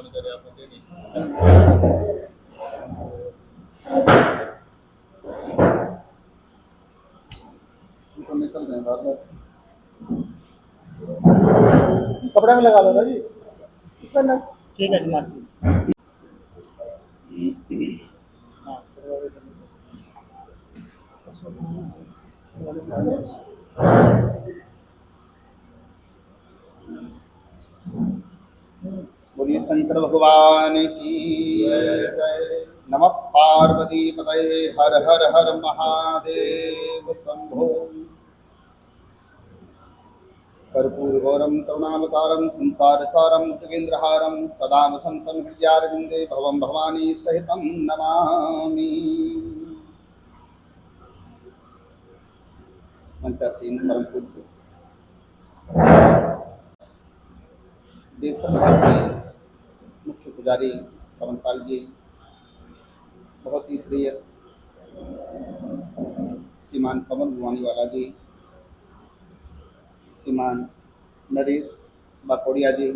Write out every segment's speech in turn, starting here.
वगैरह आपको देनी। तो निकल रहे हैं बार बार। कपड़ा में लगा लो ना जी, इसका ना ठीक है जी। हाँ बोलिए शंकर भगवान की जय। नमः पार्वती पतये हर हर हर महादेव शंभो। कर्पूरगौरम करुणावतारम संसार सारम भुजगेन्द्रहारम सदा वसंतम हृदयारविंदे भवम भवानी सहितं नमामि। मंचासीन परम पूज्य देव सभा के मुख्य पुजारी पवनपाल जी, बहुत ही प्रिय श्रीमान पवन भुवानीवाला जी, श्रीमान नरेश बाकोड़िया जी,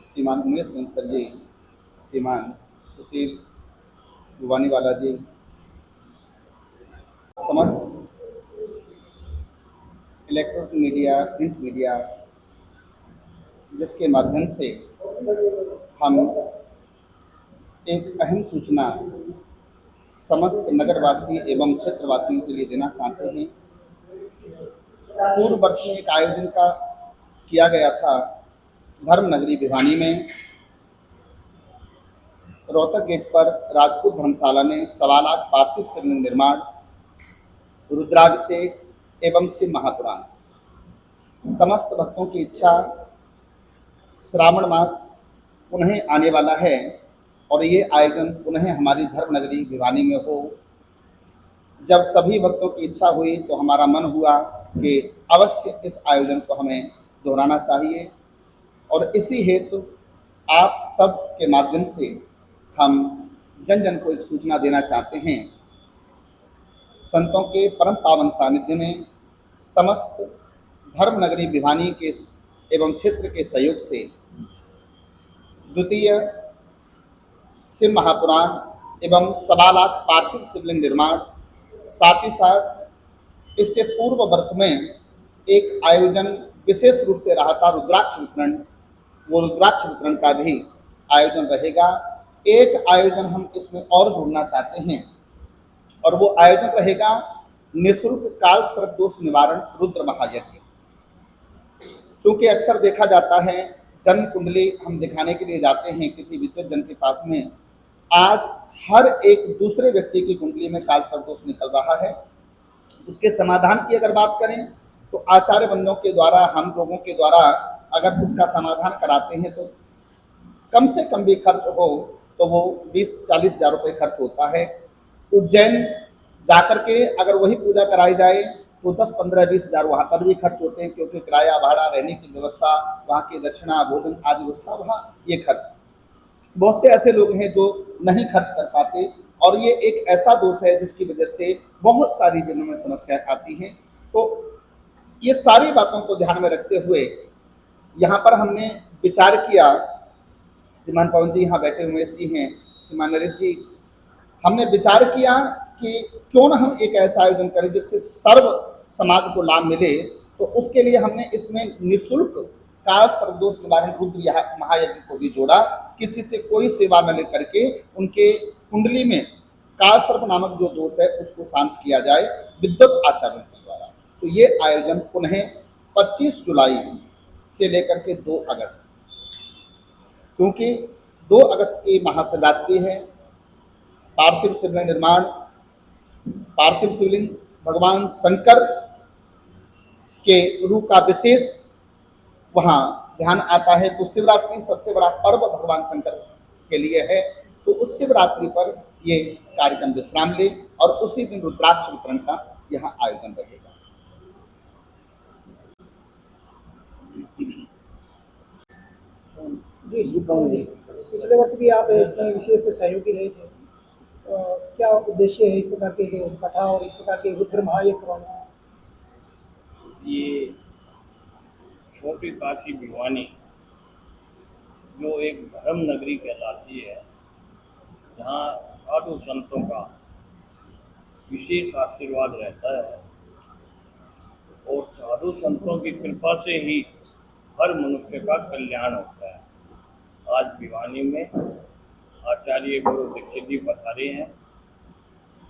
श्रीमान उमेश बंसल जी, श्रीमान सुशील भुवानीवाला जी, समस्त इलेक्ट्रॉनिक मीडिया, प्रिंट मीडिया, जिसके माध्यम से हम एक अहम सूचना समस्त नगरवासी एवं क्षेत्रवासियों के लिए देना चाहते हैं। पूर्व वर्ष में एक आयोजन का किया गया था धर्मनगरी भिवानी में। रोहतक गेट पर राजपूत धर्मशाला में 1.25 लाख पार्थिव शिवलिंग निर्माण, रुद्राभिषेक एवं शिव महापुराण। समस्त भक्तों की इच्छा, श्रावण मास पुनः आने वाला है और ये आयोजन पुनः हमारी धर्मनगरी भिवानी में हो। जब सभी भक्तों की इच्छा हुई तो हमारा मन हुआ कि अवश्य इस आयोजन को हमें दोहराना चाहिए और इसी हेतु आप सब के माध्यम से हम जन जन को एक सूचना देना चाहते हैं। संतों के परम पावन सानिध्य में समस्त धर्मनगरी भिवानी के एवं क्षेत्र के सहयोग से द्वितीय शिव महापुराण एवं 1.25 लाख पार्थिव शिवलिंग निर्माण, साथ ही साथ इससे पूर्व वर्ष में एक आयोजन विशेष रूप से रहा था रुद्राक्ष वितरण, वो रुद्राक्ष वितरण का भी आयोजन रहेगा। एक आयोजन हम इसमें और जोड़ना चाहते हैं और वो आयोजन रहेगा निःशुल्क काल सर्प दोष निवारण रुद्र महायज्ञ। चूंकि अक्सर देखा जाता है जन्म कुंडली हम दिखाने के लिए जाते हैं किसी विद्वत जन के पास में, आज हर एक दूसरे व्यक्ति की कुंडली में काल सर्प दोष निकल रहा है। उसके समाधान की अगर बात करें तो आचार्य बंधुओं के द्वारा, हम लोगों के द्वारा अगर उसका समाधान कराते हैं तो कम से कम भी खर्च हो तो वो 20-40 हज़ार रुपये खर्च होता है। उज्जैन जाकर के अगर वही पूजा कराई जाए तो 10-15-20 हज़ार वहाँ पर भी खर्च होते हैं, क्योंकि किराया भाड़ा, रहने की व्यवस्था, वहाँ की दक्षिणा, भोजन आदि व्यवस्था, वहाँ ये खर्च। बहुत से ऐसे लोग हैं जो नहीं खर्च कर पाते और ये एक ऐसा दोष है जिसकी वजह से बहुत सारी जीवन में समस्याएं आती हैं। तो ये सारी बातों को ध्यान में रखते हुए यहाँ पर हमने विचार किया, श्रीमान पवन जी यहाँ बैठे, उमेश जी हैं, श्रीमान नरेश जी, हमने विचार किया कि क्यों ना हम एक ऐसा आयोजन करें जिससे सर्व समाज को लाभ मिले। तो उसके लिए हमने इसमें निःशुल्क काल सर्वदोष निवारण रुद्र महायज्ञ को भी जोड़ा। किसी से कोई सेवा न लेकर के उनके कुंडली में काल सर्प नामक जो दोष है उसको शांत किया जाए विद्युत आचार्यों के द्वारा। तो ये आयोजन पुनः 25 जुलाई से लेकर के 2 अगस्त, क्योंकि 2 अगस्त की महाशिवरात्रि है, पार्थिव शिवलिंग निर्माण, पार्थिव शिवलिंग भगवान शंकर के रूप का विशेष वहाँ ध्यान आता है। तो शिवरात्रि सबसे बड़ा पर्व भगवान शंकर के लिए है, तो उस शिवरात्रि पर ये कार्यक्रम विश्राम ले और उसी दिन रुद्राक्ष वितरण का यहाँ आयोजन रहेगा। जी पिछले वर्ष भी आप इसमें विशेष सहयोगी रहे थे, क्या उद्देश्य है इस प्रकार के जो कथा और इस प्रकार के रुद्र महायज्ञ करवाने? ये छोटी काशी भिवानी जो एक धर्म नगरी कहलाती है, जहाँ साधु संतों का विशेष आशीर्वाद रहता है और साधु संतों की कृपा से ही हर मनुष्य का कल्याण होता है। आज भिवानी में आचार्य गुरु दीक्षित जी पधारे हैं।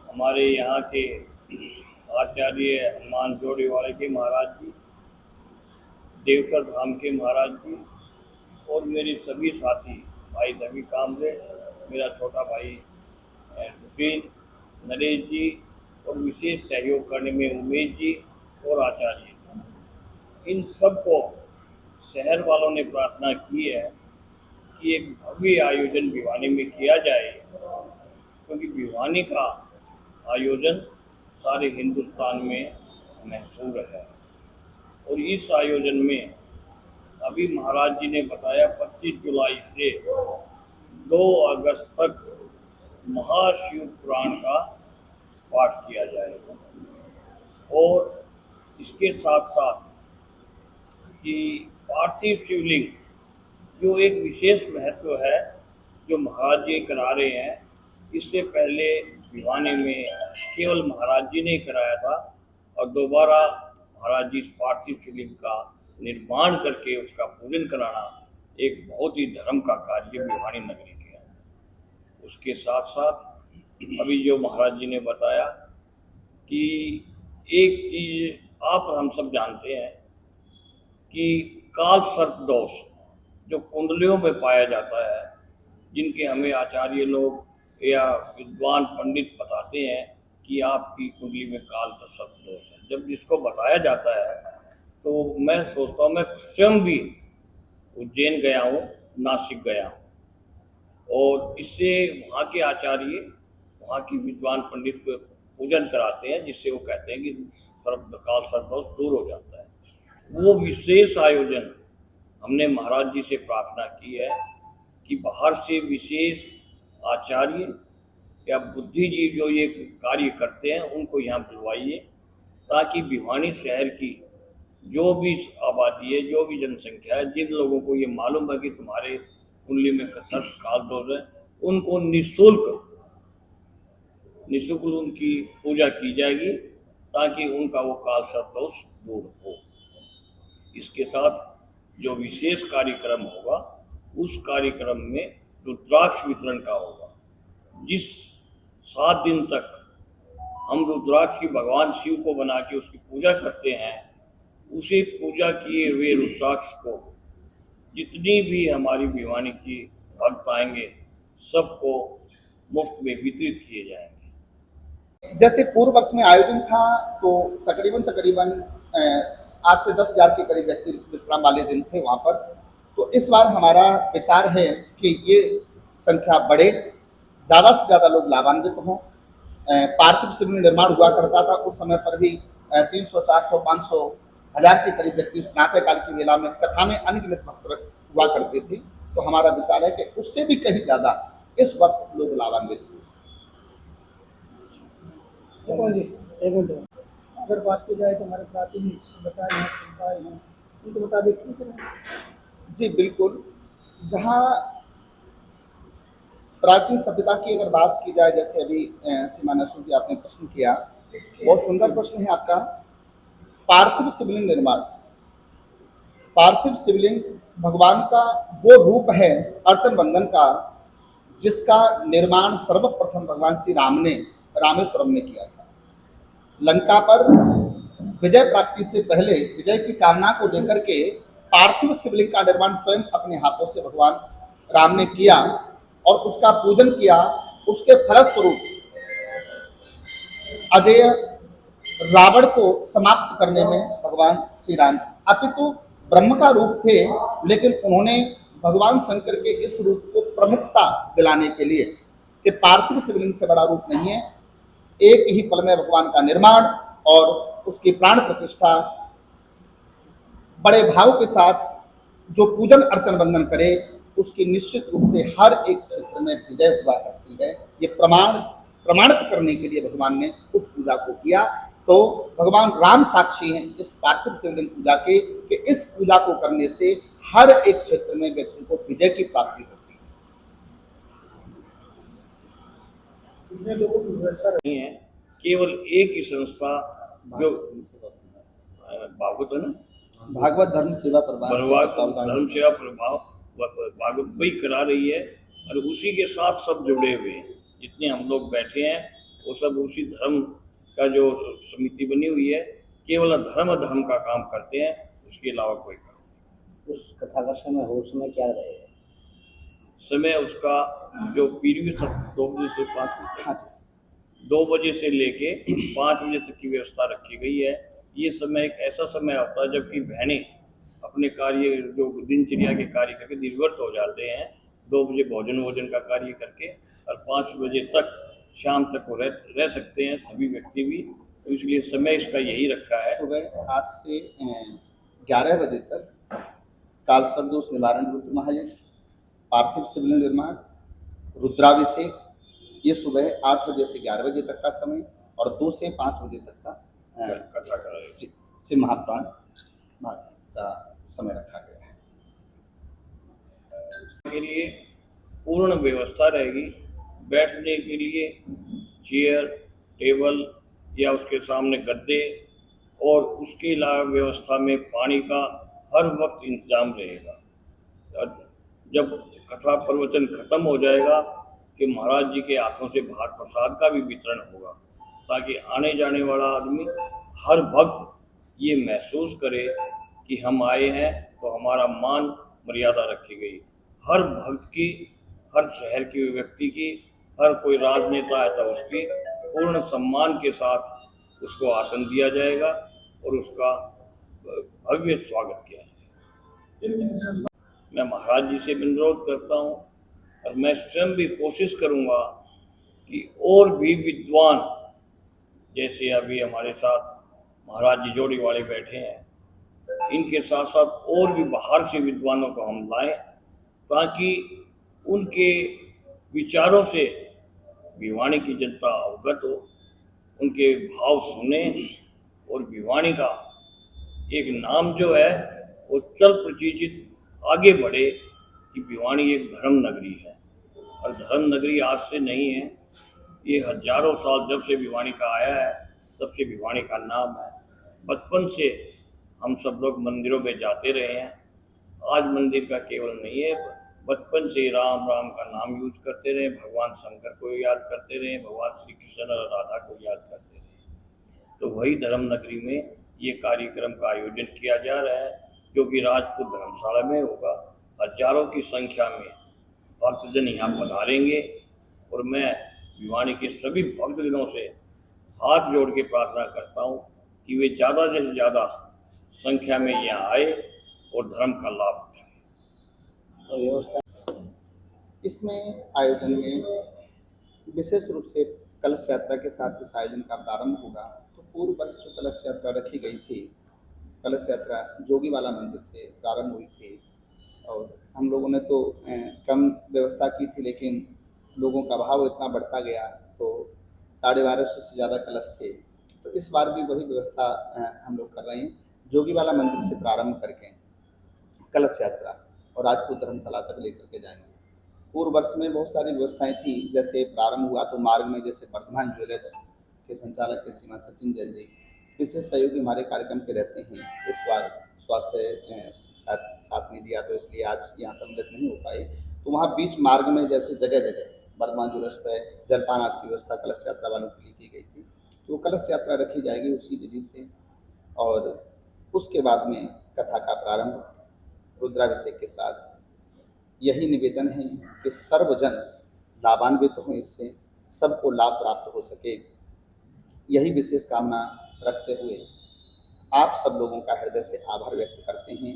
हमारे यहाँ के आचार्य हनुमान जोड़ीवाले के महाराज जी, देवसर धाम के महाराज जी और मेरे सभी साथी भाई रवि कामरे, मेरा छोटा भाई सुशील, नरेश जी और विशेष सहयोग करने में उमेश जी और आचार्य जी, इन सबको शहर वालों ने प्रार्थना की है कि एक भव्य आयोजन भिवानी में किया जाए, क्योंकि भिवानी का आयोजन सारे हिंदुस्तान में मशहूर है। और इस आयोजन में अभी महाराज जी ने बताया 25 जुलाई से 2 अगस्त तक महाशिव पुराण का पाठ किया जाएगा। और इसके साथ साथ कि पार्थिव शिवलिंग जो एक विशेष महत्व है जो महाराज जी करा रहे हैं, इससे पहले भिवानी में केवल महाराज जी ने कराया था और दोबारा महाराज जी इस पार्थिव शिवलिंग का निर्माण करके उसका पूजन कराना एक बहुत ही धर्म का कार्य भिवानी नगरी के है। उसके साथ साथ अभी जो महाराज जी ने बताया कि एक चीज आप और हम सब जानते हैं कि काल सर्प दोष जो कुंडलियों में पाया जाता है, जिनके हमें आचार्य लोग या विद्वान पंडित बताते हैं कि आपकी कुंडली में काल सर्प दोष है, जब जिसको बताया जाता है तो मैं सोचता हूँ, मैं स्वयं भी उज्जैन गया हूँ, नासिक गया हूँ और इससे वहाँ के आचार्य वहाँ की विद्वान पंडित को पूजन कराते हैं, जिससे वो कहते हैं कि काल सर्प दोष दूर हो जाता है। वो विशेष आयोजन हमने महाराज जी से प्रार्थना की है कि बाहर से विशेष आचार्य या बुद्धिजीवी जो ये कार्य करते हैं उनको यहाँ बुलवाइए, ताकि भिवानी शहर की जो भी आबादी है, जो भी जनसंख्या है, जिन लोगों को ये मालूम है कि तुम्हारे कुंडली में सर्प काल दोष है, उनको निःशुल्क उनकी पूजा की जाएगी ताकि उनका वो काल सर्प दोष दूर हो। इसके साथ जो विशेष कार्यक्रम होगा उस कार्यक्रम में रुद्राक्ष वितरण का होगा। जिस 7 दिन तक हम रुद्राक्ष की भगवान शिव को बना के उसकी पूजा करते हैं, उसे पूजा किए हुए रुद्राक्ष को जितनी भी हमारी भिवानी की भक्त आएंगे सबको मुफ्त में वितरित किए जाएंगे। जैसे पूर्व वर्ष में आयोजन था तो तकरीबन 8 से 10 हज़ार के करीब व्यक्ति विश्राम वाले दिन थे वहाँ पर। तो इस बार हमारा विचार है कि ये संख्या बढ़े, ज़्यादा से ज़्यादा लोग लाभान्वित हों। पार्थिव शिवलिंग निर्माण हुआ करता था उस समय पर भी 300, 400, 500, 1000 के करीब व्यक्ति प्रातःकाल की वेला में कथा में अनगिनत भक्त हुआ करते थे। तो हमारा विचार है कि उससे भी कहीं ज़्यादा इस वर्ष लोग लाभान्वित हुए। अगर बात की जाए तो हमारे प्राचीन सभ्यताएं हैं, उनके मुताबिक जी बिल्कुल, जहाँ प्राचीन सभ्यता की अगर बात की जाए, जैसे अभी सीमा नसू जी आपने प्रश्न किया, बहुत सुंदर प्रश्न है आपका। पार्थिव शिवलिंग निर्माण, पार्थिव शिवलिंग भगवान का वो रूप है अर्चन बंधन का जिसका निर्माण सर्वप्रथम भगवान श्री राम ने रामेश्वरम में किया था। लंका पर विजय प्राप्ति से पहले विजय की कामना को लेकर के पार्थिव शिवलिंग का निर्माण स्वयं अपने हाथों से भगवान राम ने किया और उसका पूजन किया। उसके फलस्वरूप अजय रावण को समाप्त करने में भगवान श्री राम अपितु ब्रह्म का रूप थे, लेकिन उन्होंने भगवान शंकर के इस रूप को प्रमुखता दिलाने के लिए कि पार्थिव शिवलिंग से बड़ा रूप नहीं है, एक ही पल में भगवान का निर्माण और उसकी प्राण प्रतिष्ठा बड़े भाव के साथ जो पूजन अर्चन बंदन करे उसकी निश्चित रूप से हर एक क्षेत्र में विजय हुआ करती है। ये प्रमाणित करने के लिए भगवान ने उस पूजा को किया। तो भगवान राम साक्षी हैं इस पार्थिव शिवलिंग पूजा के कि इस पूजा को करने से हर एक क्षेत्र में व्यक्ति को विजय की प्राप्ति होती है। कितने लोगों की व्यवस्था नहीं है, केवल एक ही संस्था जो भागवत है ना, भागवत धर्म सेवा परिवार के भागवत तत्वावधान धर्म में सेवा प्रभाव भागवत वही करा रही है, और उसी के साथ सब जुड़े हुए हैं। जितने हम लोग बैठे हैं वो सब उसी धर्म का जो समिति बनी हुई है, केवल धर्म का काम करते हैं, उसके अलावा कोई काम। उस कथा का समय हो, उसमें क्या रहेगा? समय उसका जो पीढ़ी 2 बजे से 5 बजे, हाँ जी, 2 बजे से लेके 5 बजे तक की व्यवस्था रखी गई है। ये समय एक ऐसा समय होता है जबकि बहनें अपने कार्य जो दिनचर्या के कार्य करके निर्वृत्त हो जाते हैं। 2 बजे भोजन का कार्य करके और 5 बजे तक शाम तक वो रह सकते हैं सभी व्यक्ति भी। तो इसलिए समय इसका यही रखा है। सुबह 8 से 11 बजे तक काल सर्वदोष निवारण रुद्र महायज्ञ, पार्थिव शिवलिंग निर्माण, रुद्राभिषेक, ये सुबह 8 बजे से 11 बजे तक का समय और 2 से 5 बजे तक का कथा कराई शिव महापुराण का समय रखा गया है। के लिए पूर्ण व्यवस्था रहेगी। बैठने के लिए चेयर, टेबल या उसके सामने गद्दे, और उसके अलावा व्यवस्था में पानी का हर वक्त इंतजाम रहेगा। और जब कथा प्रवचन खत्म हो जाएगा कि महाराज जी के हाथों से भात प्रसाद का भी वितरण होगा, ताकि आने जाने वाला आदमी, हर भक्त ये महसूस करे कि हम आए हैं तो हमारा मान मर्यादा रखी गई। हर भक्त की, हर शहर के व्यक्ति की, हर कोई राजनेता है तो उसकी पूर्ण सम्मान के साथ उसको आसन दिया जाएगा और उसका भव्य स्वागत किया जाएगा। मैं महाराज जी से अनुरोध करता हूँ और मैं स्वयं भी कोशिश करूँगा कि और भी विद्वान, जैसे अभी हमारे साथ महाराज जी जोड़ी वाले बैठे हैं, इनके साथ साथ और भी बाहर से विद्वानों को हम लाएं, ताकि उनके विचारों से भिवानी की जनता अवगत हो, उनके भाव सुने और भिवानी का एक नाम जो है वो चल प्रचित आगे बढ़े कि भिवानी एक धर्म नगरी है। और धर्म नगरी आज से नहीं है, ये हजारों साल जब से भिवानी का आया है तब से भिवानी का नाम है। बचपन से हम सब लोग मंदिरों में जाते रहे हैं। आज मंदिर का केवल नहीं है, बचपन से राम राम का नाम यूज करते रहे, भगवान शंकर को याद करते रहे, भगवान श्री कृष्ण और राधा को याद करते रहे। तो वही धर्म नगरी में ये कार्यक्रम का आयोजन किया जा रहा है, जो कि राजपूत धर्मशाला में होगा। हजारों की संख्या में भक्तजन यहाँ पधारेंगे और मैं भिवानी के सभी भक्तजनों से हाथ जोड़ के प्रार्थना करता हूँ कि वे ज़्यादा से ज़्यादा संख्या में यहाँ आए और धर्म का लाभ उठाएं। इसमें आयोजन में विशेष रूप से कलश यात्रा के साथ इस आयोजन का प्रारंभ होगा। तो पूर्व वर्ष जो कलश यात्रा रखी गई थी, कलश यात्रा जोगीवाला मंदिर से प्रारंभ हुई थी और हम लोगों ने तो कम व्यवस्था की थी, लेकिन लोगों का भाव इतना बढ़ता गया तो 1250 से ज़्यादा कलश थे। तो इस बार भी वही व्यवस्था हम लोग कर रहे हैं, जोगीवाला मंदिर से प्रारंभ करके कलश यात्रा और राजपूत धर्मशाला तक लेकर के जाएंगे। पूर्व वर्ष में बहुत सारी व्यवस्थाएं थी, जैसे प्रारंभ हुआ तो मार्ग में जैसे वर्धमान ज्वेलर्स के संचालक के सीमा सचिन जैन जी विशेष सहयोगी हमारे कार्यक्रम के रहते हैं। इस बार स्वास्थ्य साथ नहीं दिया तो इसलिए आज यहाँ सम्मिलित नहीं हो पाए। तो वहाँ बीच मार्ग में जैसे जगह जगह वर्धमान ज्वेलर्स पर जलपान आदि की व्यवस्था कलश यात्रा वालों के लिए की गई थी। तो वो कलश यात्रा रखी जाएगी उसी विधि से, और उसके बाद में कथा का प्रारंभ रुद्राभिषेक के साथ। यही निवेदन है कि सर्वजन लाभान्वित हों, इससे सबको लाभ प्राप्त हो सके, यही विशेष कामना रखते हुए आप सब लोगों का हृदय से आभार व्यक्त करते हैं।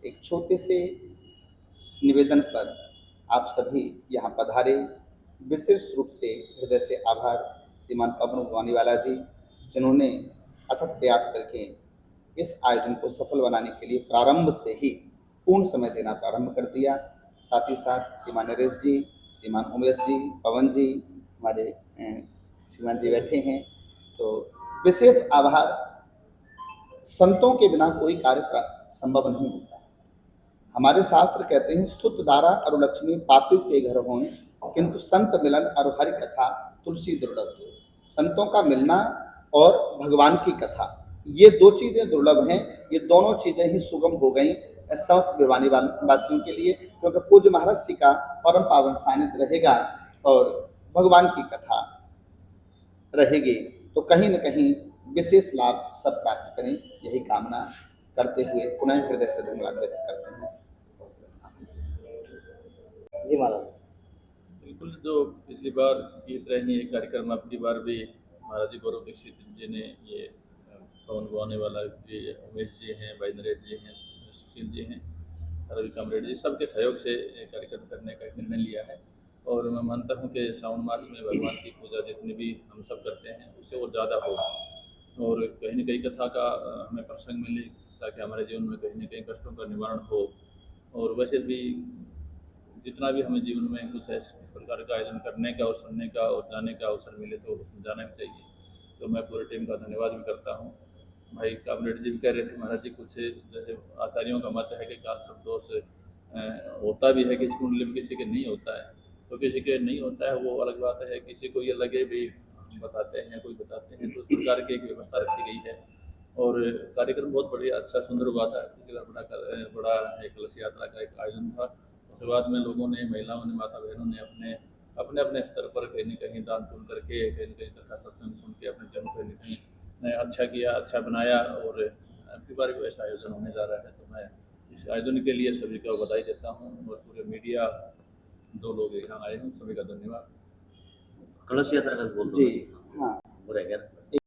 एक छोटे से निवेदन पर आप सभी यहाँ पधारे, विशेष रूप से हृदय से आभार श्रीमान पवन भवानीवाला जी, जिन्होंने अथक प्रयास करके इस आयोजन को सफल बनाने के लिए प्रारंभ से ही पूर्ण समय देना प्रारंभ कर दिया। साथ ही साथ श्रीमान नरेश जी, श्रीमान उमेश जी, पवन जी, हमारे श्रीमान जी बैठे हैं। तो विशेष आभार। संतों के बिना कोई कार्य संभव नहीं होता। हमारे शास्त्र कहते हैं सुत दारा और लक्ष्मी पापी के घर हों, किंतु संत मिलन और हरि कथा तुलसी दुर्लभ हो। संतों का मिलना और भगवान की कथा, ये दो चीज़ें दुर्लभ हैं। ये दोनों चीज़ें ही सुगम हो गई समस्त भिवानी वासियों के लिए, क्योंकि पूज्य महाराज जी का परम पावन सानिध्य रहेगा और भगवान की कथा रहेगी, तो कहीं न कहीं विशेष लाभ सब प्राप्त करें, यही कामना करते हुए पुनः हृदय से धन्यवाद व्यक्त करते हैं। जी महाराज। बिल्कुल, जो पिछली बार की तरह ही एक कार्यक्रम अब की बार भी महाराज जी गौरव दीक्षित जी ने ये पवन गवाने वाला ये उमेश जी हैं, भाई नरेश जी हैं, सुशील जी हैं, रवि कामरेड जी, सबके सहयोग से ये कार्यक्रम करने का एक निर्णय लिया है। और मैं मानता हूँ कि सावन मास में भगवान की पूजा जितनी भी हम सब करते हैं उससे और ज़्यादा हो, और कहीं न कहीं कथा का हमें प्रसंग मिले ताकि हमारे जीवन में कहीं न कहीं कष्टों का निवारण हो। और वैसे भी जितना भी हमें जीवन में कुछ इस प्रकार का आयोजन करने का और सुनने का और जाने का अवसर मिले तो उसमें जाना भी चाहिए। तो मैं पूरी टीम का धन्यवाद भी करता हूँ। भाई कामरेड जी भी कह रहे थे महाराज जी, कुछ जैसे आचार्यों का मत है कि काल सब दोष होता भी है, किसी कुंडली में किसी के नहीं होता है, तो किसी के नहीं होता है वो अलग बात है, किसी को ये लगे भी हम बताते हैं, कोई बताते हैं, तो उस प्रकार की एक व्यवस्था रखी गई है। और कार्यक्रम बहुत बढ़िया अच्छा सुंदर हुआ था। बड़ा एक कलश यात्रा का एक आयोजन था। उसके बाद में लोगों ने, महिलाओं ने, माता बहनों ने अपने अपने स्तर पर कहीं न कहीं दान पुण्य करके, कहीं न कहीं कथा सत्संग सुन के अपने जन्म कहीं न कहीं अच्छा किया, अच्छा बनाया। और अबकी बार भी वैसा आयोजन होने जा रहा है, तो मैं इस आयोजन के लिए सभी को बधाई देता हूँ। और पूरे मीडिया जो लोग यहाँ आए हैं सभी का धन्यवाद। कलश यात्रा का बोल जी हाँ, बुरा है क्या?